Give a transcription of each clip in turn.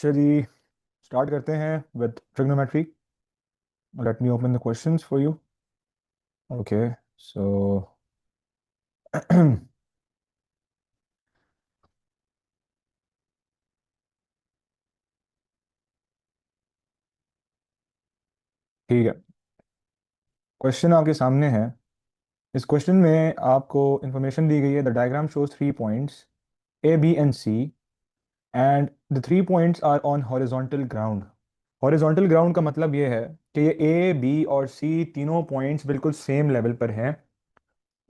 चलिए स्टार्ट करते हैं with trigonometry. Let me open the questions for you. Okay so ठीक है, क्वेश्चन आपके सामने है। इस क्वेश्चन में आपको इंफॉर्मेशन दी गई है। The diagram shows 3 points A B and C and the 3 points are on horizontal ground. Horizontal ground का मतलब ये है कि ये ए बी और सी तीनों पॉइंट्स बिल्कुल सेम लेवल पर हैं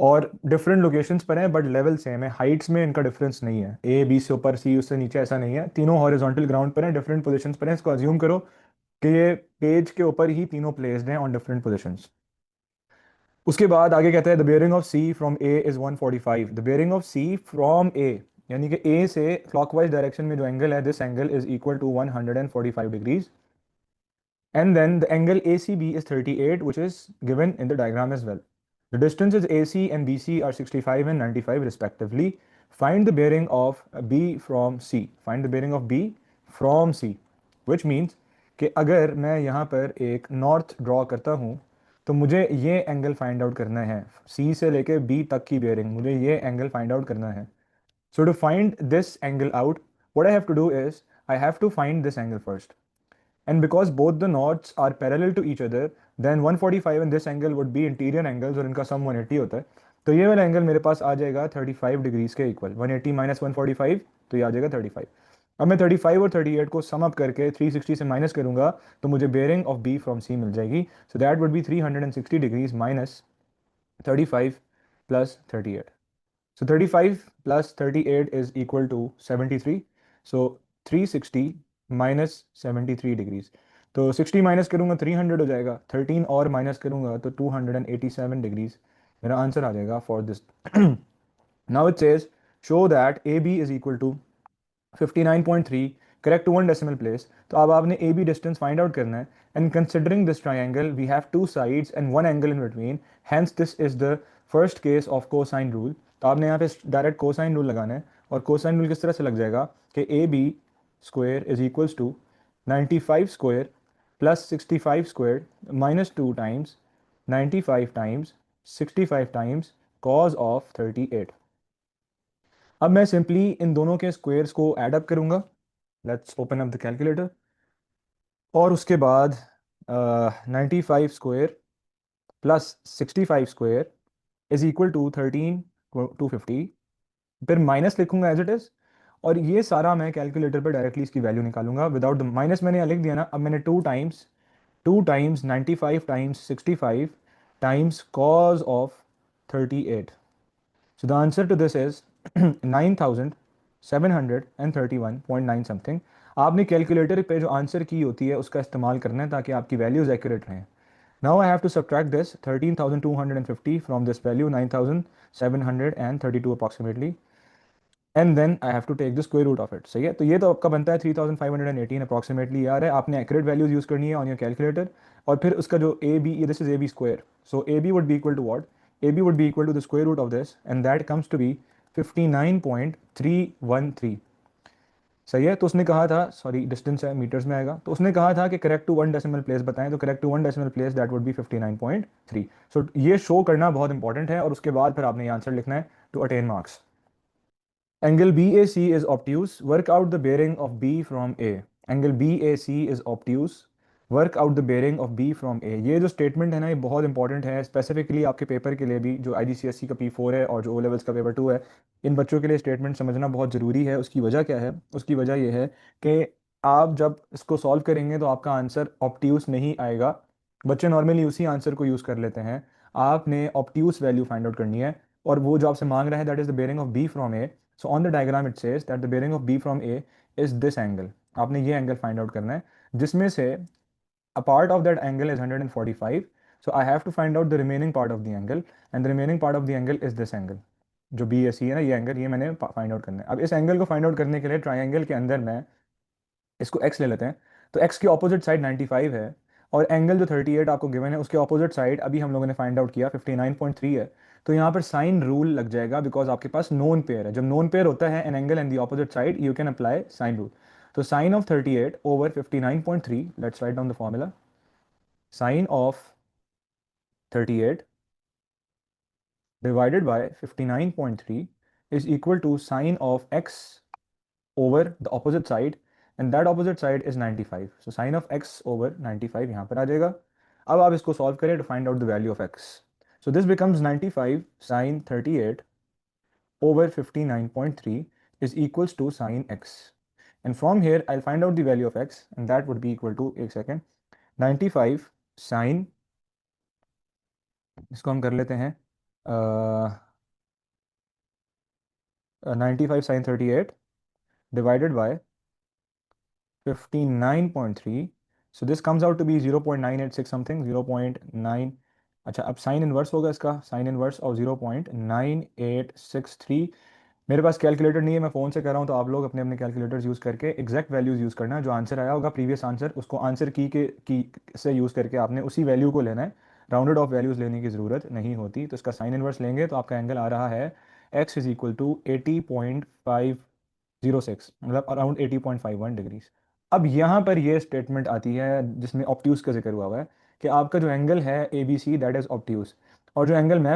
और डिफरेंट लोकेशंस पर हैं, बट लेवल सेम है। हाइट्स में इनका डिफरेंस नहीं है, ए बी से ऊपर सी उससे नीचे ऐसा नहीं है। तीनों हॉरिजॉन्टल ग्राउंड पर हैं, डिफरेंट पोजीशंस पर हैं। इसको अज्यूम करो कि ये पेज के ऊपर ही तीनों प्लेस्ड हैं ऑन डिफरेंट पोजीशंस। उसके बाद आगे कहता है the bearing of C from A is 145। The bearing of C from A यानी कि ए से क्लॉकवाइज डायरेक्शन में जो एंगल है, this angle is equal to 145 degrees. And then the angle ACB is 38, which is given in the diagram as well. The distances AC and BC are 65 and 95 respectively. Find the bearing of B from C. Find the bearing of B from C, which means कि अगर मैं यहाँ पर एक north draw करता हूँ तो मुझे ये एंगल फाइंड आउट करना है। C से लेके B तक की बेयरिंग, मुझे ये एंगल फाइंड आउट करना है। So to find this angle out, what I have to do is I have to find this angle first. And because both the knots are parallel to each other, then 145 and this angle would be interior angles और इनका सम 180 होता है। तो ये वाला angle मेरे पास आ जाएगा 35 degrees के इक्वल। 180 माइनस 145, तो ये आ जाएगा 35। अब मैं 35 और 38 को सम अप करके 360 से माइनस करूंगा तो मुझे बेयरिंग ऑफ बी फ्रॉम सी मिल जाएगी। So that would B 360 degrees minus 35 plus 38। So 35 plus 38 is equal to 73. So 360 minus 73 degrees. तो 60 माइनस करूंगा 300 हो जाएगा, 13 और माइनस करूंगा तो 287 डिग्रीज मेरा आंसर आ जाएगा for this. Now it says show that A B is equal to 59.3, correct to one decimal place. तो अब आपने A B distance find out करना है। And considering this triangle we have two sides and one angle in between, hence this is the first case of cosine rule. तो आपने यहाँ पे direct cosine rule लगाना है। और कोसाइन रूल किस तरह से लग जाएगा कि A B square is equals to 95 square plus 65 square minus 2 times 95 times 65 times cos of 38। अब मैं सिंपली इन दोनों के स्क्वायर्स को ऐड अप करूंगा। Let's open up the calculator. और उसके बाद 95 square plus 65 square is equal to 13 250। फिर माइनस लिखूंगा एज इट इज। और ये सारा मैं कैलकुलेटर पर डायरेक्टली इसकी वैल्यू निकालूंगा विदाउट द माइनस। मैंने यहाँ लिख दिया ना। अब मैंने two times 95 times 65 times cos of 38। So the answer to this is 9731.9 something. आपने कैलकुलेटर पे जो आंसर की होती है उसका इस्तेमाल करना है ताकि आपकी वैल्यूज एक्यूरेट रहें। Now I have to subtract this 13,250 from this value 9,732 approximately, and then I have to take the square root of it. सही है, तो ये तो आपका बनता है 3,518 अप्रॉक्सीमेटली यार है। आपने एक्यूरेट वैल्यूज यूज करनी है ऑन योर कैलकुलेटर। और फिर उसका जो A B, this is A B square, so A B would be equal to what, A B would be equal to the square root of this and that comes to be 59.313। सही है, तो उसने कहा था, sorry distance है metres में आएगा, तो उसने कहा था कि correct to one decimal place बताएं। तो correct to one decimal place that would be 59.3। So ये शो करना बहुत इंपॉर्टेंट है और उसके बाद फिर आपने ये आंसर लिखना है to attain marks. Angle BAC is obtuse. Work out the bearing of B from A. Angle BAC is obtuse. Work out the bearing of B from A. ये जो स्टेटमेंट है ना, ये बहुत इंपॉर्टेंट है स्पेसिफिकली आपके पेपर के लिए भी, जो IGCSE का P4 है और जो O लेवल्स का पेपर 2 है। इन बच्चों के लिए स्टेटमेंट समझना बहुत ज़रूरी है। उसकी वजह क्या है? उसकी वजह यह है कि आप जब इसको सॉल्व करेंगे तो आपका आंसर ऑप्ट्यूस नहीं आएगा। बच्चे नॉर्मली उसी आंसर को यूज़ कर लेते हैं। आपने ऑप्ट्यूस वैल्यू फाइंड आउट करनी है और वो जो आपसे मांग रहा है that is the bearing of B from A. So on the diagram it says that the bearing of B from A is this angle. आपने ये एंगल फाइंड आउट करना है जिसमें से a part of that angle is 145. So I have to find out the remaining part of the angle, and the remaining part of the angle is this angle जो B ए सी है ना, ये angle, ये मैंने फाइंड आउट करना है। अब इस एंगल को फाइंड आउट करने के लिए ट्राइंगल के अंदर मैं इसको x ले लेते हैं। तो x की ऑपोजिट साइड 95 है और एंगल जो 38 आपको गिवन है उसके ऑपोजिट साइड अभी हम लोगों ने फाइंड आउट किया 59.3 है। तो यहाँ पर साइन रूल लग जाएगा बिकॉज आपके पास नोन पेयर है। जब नोन पेयर होता है an angle and the opposite side, you can apply sine rule. तो sine of 38 over 59.3, let's write down the formula. Sine of 38 divided by 59.3 is equal to sine of x over the opposite side, and that opposite side is 95. So sine of x over 95 यहाँ पर आ जाएगा. अब आप इसको solve करें to find out the value of x. So this becomes 95 sine 38 over 59.3 is equals to sine x. And from here I'll find out the value of x, and that would be equal to, एक second, 95 sine, इसको हम कर लेते हैं 95 sine 38 divided by 59.3. So this comes out to be 0.986 something, 0.9. अच्छा, अब sine inverse होगा इसका, साइन इनवर्स ऑफ 0.9863. मेरे पास कैलकुलेटर नहीं है, मैं फ़ोन से कर रहा हूँ, तो आप लोग अपने अपने कैलकुलेटर्स यूज़ करके एग्जैक्ट वैल्यूज़ यूज़ करना है. जो आंसर आया होगा प्रीवियस आंसर, उसको आंसर की से यूज़ करके आपने उसी वैल्यू को लेना है. राउंडेड ऑफ वैल्यूज़ लेने की ज़रूरत नहीं होती. तो इसका साइन इनवर्स लेंगे तो आपका एंगल आ रहा है x इज इक्वल टू 80.506, मतलब अराउंड 80.51 डिग्रीज. अब यहाँ पर ये स्टेटमेंट आती है जिसमें ऑब्ट्यूस का जिक्र हुआ है कि आपका जो एंगल है A B C that is obtuse, और जो एंगल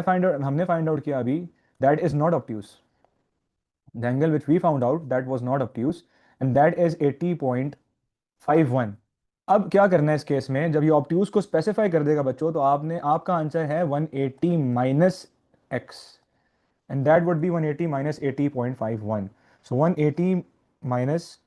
हमने फाइंड आउट किया अभी, that is not obtuse. The angle which we found out that was not obtuse, and that is 80.51. अब क्या करना है इस केस में, जब ये ऑब्ट्यूस को स्पेसिफाई कर देगा बच्चों, तो आपका आंसर है 180 minus x, and that would B 180 minus 80.51. So 180 minus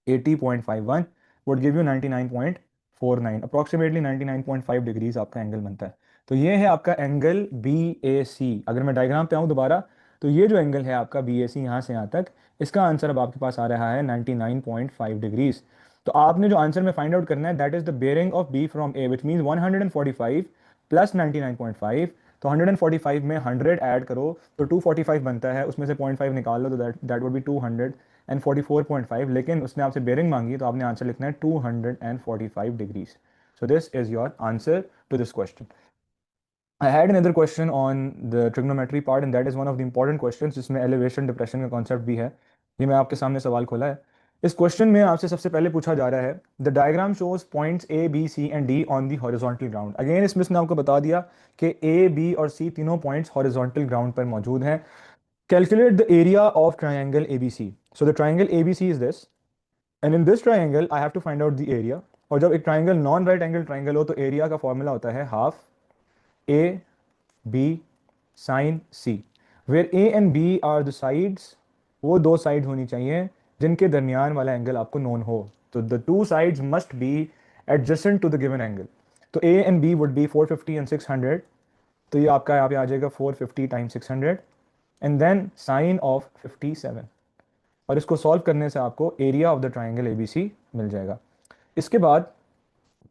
80.51 would give you 99.49, approximately 99.5 degrees आपका एंगल बनता है. तो ये है आपका एंगल बी ए सी. अगर मैं डायग्राम पे आऊँ दोबारा, तो ये जो एंगल है आपका बी ए सी यहाँ से यहाँ तक, इसका आंसर अब आपके पास आ रहा है 99.5 डिग्रीज. तो आपने जो आंसर में फाइंड आउट करना है that is the bearing of B from A, which means 145 plus 99.5. तो 145 में 100 ऐड करो तो 245 बनता है, उसमें से 0.5 निकाल लो तो दैट वुड बी 244.5. लेकिन उसने आपसे बेयरिंग मांगी तो आपने आंसर लिखना है 245 degrees. So this is your answer to this question. I had another question on the trigonometry part, and that is one of the important questions जिसमें elevation depression का concept भी है. ये मैं आपके सामने सवाल खोला है. इस क्वेश्चन में आपसे सबसे पहले पूछा जा रहा है the diagram shows points A B C and D on the horizontal ground. Again इसमें इसने आपको बता दिया कि ए बी और सी तीनों पॉइंट्स हॉरिजॉन्टल ग्राउंड पर मौजूद हैं. Calculate the area of triangle A B C. So the triangle A B C is this, and in this triangle I have to find out the area. और जब एक triangle non right angle triangle हो तो area का formula होता है half A B sine C, where A and B are the sides. वो दो साइड होनी चाहिए जिनके दरमियान वाला एंगल आपको नोन हो. तो the two sides must be adjacent to the given angle. तो A and B would be 450 and 600. तो ये आपका यहाँ पे आ जाएगा 450 times 600 and then sine of 57. और इसको सॉल्व करने से आपको area of the triangle A B C मिल जाएगा. इसके बाद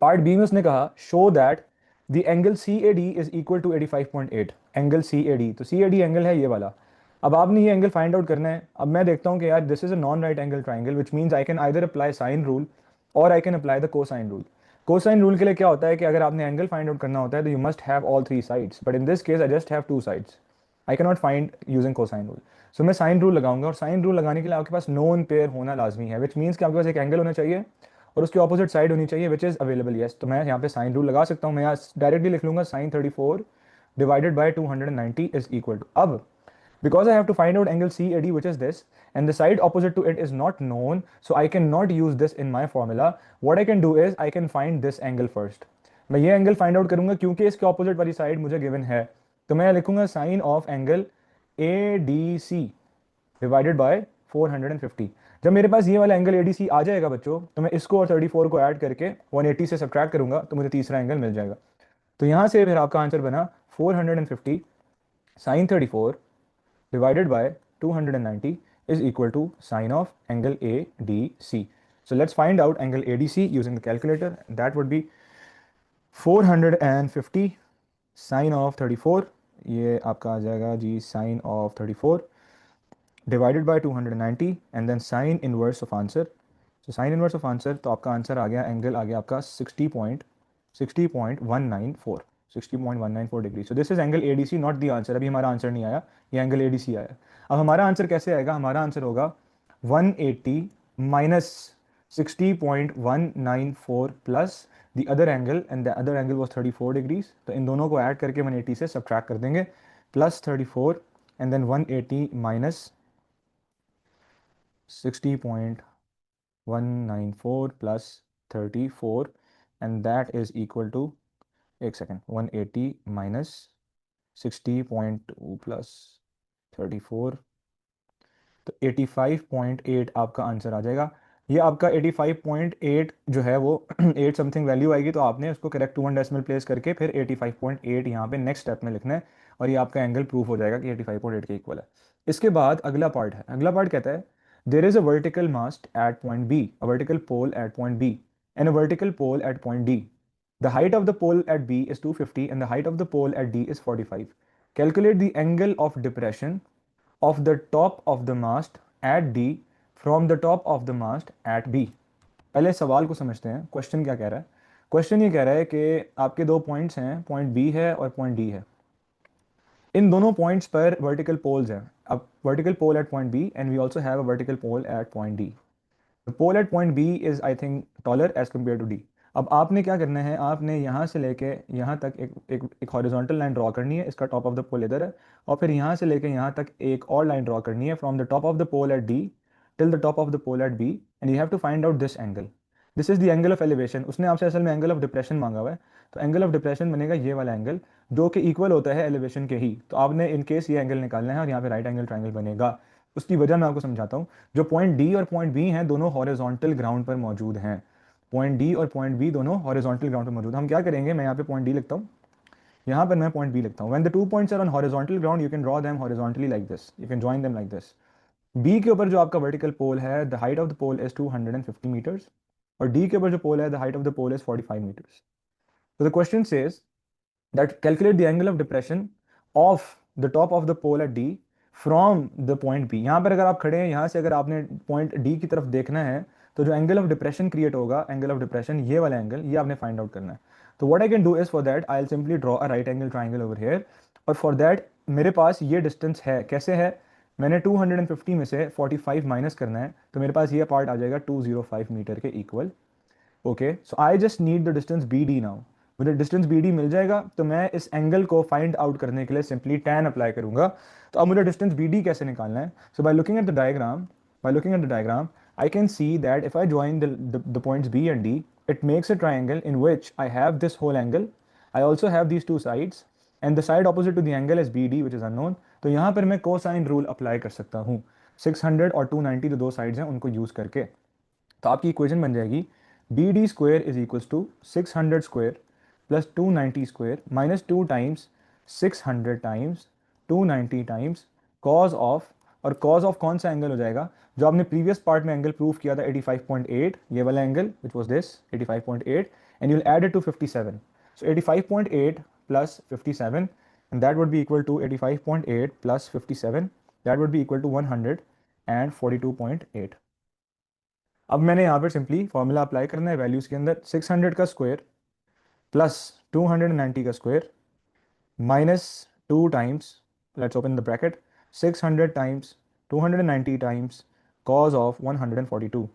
पार्ट बी में उसने कहा show that the angle C A D is equal to 85.8. Angle C A D, तो सी ए डी एंगल है ये वाला. अब आपने ये एंगल फाइंड आउट करना है. अब मैं देखता हूँ कि यार this is a non right angle triangle, which means I can either apply sine rule और I can apply the cosine rule. Cosine rule के लिए क्या होता है कि अगर आपने एंगल फाइंड आउट करना होता है तो you must have all three sides, but in this case I just have two sides. I can not find using cosine rule. So मैं साइन रूल लगाऊंगा, और साइन रूल लगाने के लिए आपके पास नोन पेयर होना लाजमी है, विच मीन्स कि आपके पास एक एंगल होना चाहिए और उसकी ऑपोजिट साइड होनी चाहिए विच इज़ अवेलेबल. येस, तो मैं यहाँ पे साइन रूल लगा सकता हूँ. मैं यहाँ डायरेक्टली लिख लूँगा sine 34 divided by 290 is equal to. अब because I have to find out angle CAD, which is this, and the side opposite to it is not known, so I cannot use this in my formula. What I can do is I can find this angle first. मैं ये angle find out करूंगा क्योंकि इसके opposite वाली side मुझे given है. तो मैं लिखूंगा sine of angle A D C divided by 450. जब मेरे पास ये वाला एंगल ए डी सी आ जाएगा बच्चों, तो मैं इसको और 34 को ऐड करके 180 से सब्ट्रैक्ट करूंगा तो मुझे तीसरा एंगल मिल जाएगा. तो यहाँ से फिर आपका आंसर बना 450 sign 34 divided by 290 is equal to sine of angle ADC. So let's find out angle ADC using the calculator. That would be 450 sine of 34, ये आपका आ जाएगा जी sine of 34 divided by 290 and then sine inverse of answer. So sine inverse of answer, तो आपका answer आ गया, angle आ गया आपका 60.194 60.194 degree. So this is angle ADC, not the answer. अभी हमारा आंसर नहीं आया, ये एंगल ADC आया. अब हमारा आंसर कैसे आएगा? हमारा आंसर होगा 180 minus 60.194 plus the other angle, and the other angle was 34 degrees. तो इन दोनों को ऐड करके 180 से सब्ट्रैक्ट कर देंगे, plus 34 and then 180 minus 60.194 plus 34, and that is equal to, एक सेकेंड, 180 माइनस 60.2 प्लस 34, तो 85.8 आपका आंसर आ जाएगा। ये आपका 85.8 जो है वो 8 समथिंग वैल्यू आएगी, तो आपने उसको करेक्ट 2 डेसिमल प्लेस करके फिर 85.8 यहाँ पे नेक्स्ट स्टेप में लिखना है, और ये आपका एंगल प्रूफ हो जाएगा कि 85.8 के इक्वल है। इसके बाद अगला पार्ट है, अगला पार्ट कहता है there is a vertical mast at point B, a vertical pole at point B and a vertical pole at point D. The height of the pole at B is 250 and the height of the pole at D is 45. Calculate the angle of depression of the top of the mast at D from the top of the mast at B। पहले सवाल को समझते हैं, question क्या कह रहा है। Question ये कह रहा है कि आपके दो पॉइंट्स हैं, पॉइंट बी है और पॉइंट डी है। इन दोनों पॉइंट्स पर वर्टिकल पोल्स हैं। अब vertical pole at point B and we also have a vertical pole at point D. The pole at point B is I think taller as compared to D. अब आपने क्या करना है, आपने यहाँ से लेके यहाँ तक एक हॉरिजॉन्टल लाइन ड्रॉ करनी है, इसका टॉप ऑफ द पोल इधर है, और फिर यहाँ से लेके यहाँ तक एक और लाइन ड्रॉ करनी है from the top of the pole at D till the top of the pole at B, and you have to find out this angle. This is the angle of elevation. उसने आपसे असल में angle of depression मांगा हुआ है, तो angle of depression बनेगा ये वाला एंगल जो कि इक्वल होता है एलिवेशन के ही। तो आपने इन केस ये एंगल निकालना है और यहाँ पे राइट एंगल ट्राइंगल बनेगा। उसकी वजह मैं आपको समझाता हूँ। जो पॉइंट डी और पॉइंट बी हैं दोनों हॉरिजॉन्टल ग्राउंड पर मौजूद हैं। पॉइंट डी और पॉइंट बी दोनों हॉरिजॉन्टल ग्राउंड पर मौजूद हैं। हम क्या करेंगे, मैं यहाँ पे पॉइंट डी लिखता हूँ, यहाँ पर मैं पॉइंट बी लिखता हूँ। When the two points are on horizontal ground you can draw them horizontally like this, you can join them like this. B के ऊपर जो आपका वर्टिकल पोल है, the height of the pole is 250 metres, और D के ऊपर जो pole है, the height of the pole is 45 metres. तो the question says that calculate the angle of depression of the top of the pole at D from the point B। यहाँ पर अगर आप खड़े हैं, यहाँ से अगर आपने पॉइंट D की तरफ देखना है, तो जो एंगल ऑफ डिप्रेशन क्रिएट होगा, एंगल ऑफ डिप्रेशन ये वाला एंगल, ये आपने फाइंड आउट करना है। तो what I can do is for that I will simply draw a right angle triangle over here, और फॉर दैट मेरे पास ये डिस्टेंस है। कैसे है, मैंने 250 में से 45 माइनस करना है, तो मेरे पास ये पार्ट आ जाएगा 205 मीटर के equal. Okay, so I just need the distance B D now. मुझे डिस्टेंस बी डी मिल जाएगा, तो मैं इस एंगल को फाइंड आउट करने के लिए सिंपली tan अप्लाई करूंगा। तो अब मुझे डिस्टेंस बी डी कैसे निकालना है, so by looking at the diagram, by looking at the diagram I can see that if I join the points B and D it makes a triangle in which I have this whole angle, I also have these two sides, and the side opposite to the angle is BD which is unknown। तो यहाँ पर मैं cosine rule apply कर सकता हूँ। 600 और 290 जो दो साइड्स हैं उनको यूज़ करके, तो आपकी इक्वेशन बन जाएगी B D square is equals to 600 square plus 290 square minus 2 times 600 times 290 times cos of, और कॉज ऑफ कौन सा एंगल हो जाएगा, जो आपने प्रीवियस पार्ट में एंगल प्रूव किया था 85.8, ये वाला angle which was this 85.8, and you will add it to 57। So 85.8 plus 57, and that would be equal to 85.8 plus 57, that would be equal to 142.8। अब मैंने यहाँ पर सिंपली फॉर्मूला अप्लाई करना है वैल्यूज़ के अंदर। 600 का स्क्वायर प्लस 290 का square minus 2 times, let's open the bracket, 600 times 290 times cos of 142।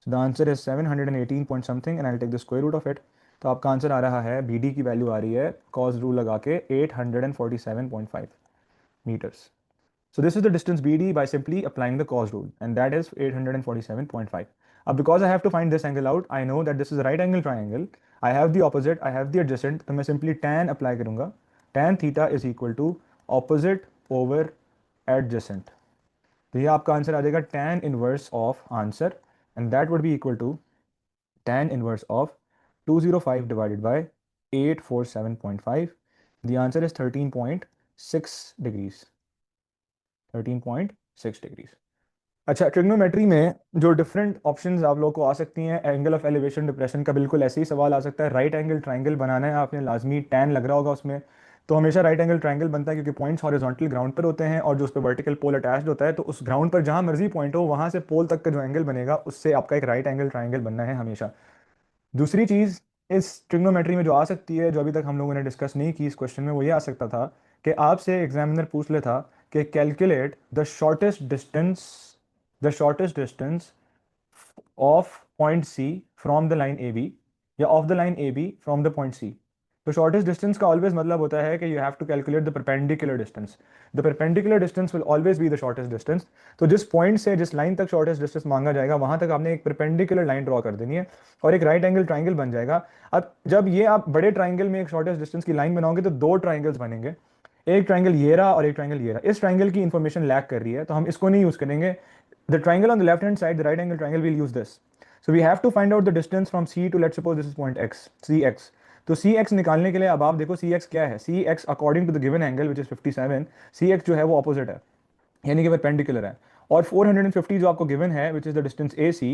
So the answer is 718 point something and I'll take the square root of it। तो आपका answer आ रहा है, बी डी की value आ रही है cos rule लगा के 847.5 metres. So this is the distance BD by simply applying the cos rule, and that is 847.5। Because I have to find this angle out, I know that this is a right angle triangle, I have the opposite, I have the adjacent, तो मैं simply tan apply करूँगा। tan theta is equal to opposite over adjacent। तो ये आपका answer आ जाएगा tan inverse of answer, and that would be equal to tan inverse of 205 divided by 847.5। The answer is 13.6 degrees, 13.6 degrees. अच्छा, trigonometry में जो different options आप लोग को आ सकती हैं, एंगल ऑफ एलिवेशन डिप्रेशन का बिल्कुल ऐसे ही सवाल आ सकता है। राइट एंगल ट्राइंगल बनाना है आपने, लाजमी टैन लग रहा होगा उसमें, तो हमेशा राइट एंगल ट्राइंगल बनता है क्योंकि पॉइंट्स हॉरिजॉन्टल ग्राउंड पर होते हैं और जो उस पर वर्टिकल पोल अटैच्ड होता है, तो उस ग्राउंड पर जहाँ मर्जी पॉइंट हो वहाँ से पोल तक का जो एंगल बनेगा उससे आपका एक राइट एंगल ट्राइंगल बनना है हमेशा। दूसरी चीज़ इस ट्रिग्नोमेट्री में जो आ सकती है, जो अभी तक हम लोगों ने डिस्कस नहीं की इस क्वेश्चन में, वो ये आ सकता था कि आपसे एग्जामिनर पूछ लेता कि calculate the shortest distance of point C from the line A B, या of the line A B from the point C. तो शॉर्टेस्ट डिस्टेंस का ऑलवेज मतलब होता है कि you have to calculate the perpendicular distance. The perpendicular distance will always be the shortest distance. तो जिस point से जिस लाइन तक शॉर्टेस्ट डिस्टेंस मांगा जाएगा वहां तक आपने एक परपेंडिकुलर लाइन ड्रॉ कर देनी है और एक राइट एंगल ट्राइंगल बन जाएगा। अब जब ये आप बड़े ट्राइंगल में एक शॉर्टेस्ट डिस्टेंस की लाइन बनाओगे तो दो ट्राइंगल्स बनेंगे, एक ट्राइंगल ये रहा और एक ट्राइंगल ये रहा। इस ट्राइंगल की इंफॉर्मेशन लैक कर रही है तो हम इसको नहीं यूज करेंगे। The triangle on the left hand side, the right angle triangle, will use this. So we have to find out the distance from C to, let's suppose this is point X, CX। तो CX निकालने के लिए अब आप देखो CX क्या है। CX according to the given angle which is 57, CX जो है वो opposite है, यानी कि परपेंडिकुलर है। और 450 जो आपको गिवन है विच इज द डिस्टेंस ए सी,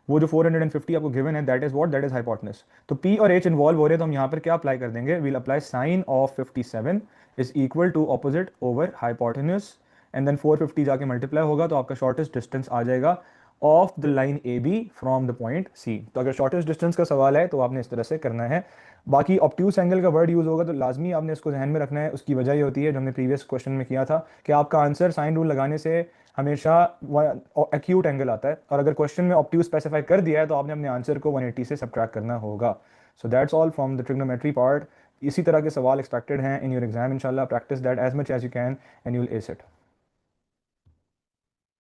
वो जो 450 आपको गिवन है that is what, that is hypotenuse. तो पी और एच इन्वॉल्व हो रहे हैं तो हम यहाँ पर क्या अप्लाई कर देंगे, we'll apply sine of 57 is equal to opposite over hypotenuse, and then 450 जाके मल्टीप्लाई होगा तो आपका शॉर्टेस्ट डिस्टेंस आ जाएगा of the line A B from the point C. तो अगर शॉर्टेस्ट डिस्टेंस का सवाल है तो आपने इस तरह से करना है। बाकी ऑब्ट्यूस एंगल का वर्ड यूज होगा तो लाजमी आपने इसको ध्यान में रखना है। उसकी वजह ये होती है जो हमने प्रीवियस क्वेश्चन में किया था कि आपका आंसर साइन रूल लगाने से हमेशा एक्यूट एंगल आता है, और अगर क्वेश्चन में ऑब्ट्यूस स्पेसिफाई कर दिया है तो आपने अपने आंसर को 180 से सब्ट्रैक्ट करना होगा। So that's all from the trigonometry part. इसी तरह के सवाल एक्सपेक्टेड हैं इन योर एग्जाम इंशाल्लाह। Practice that as much as you can and you will ace it.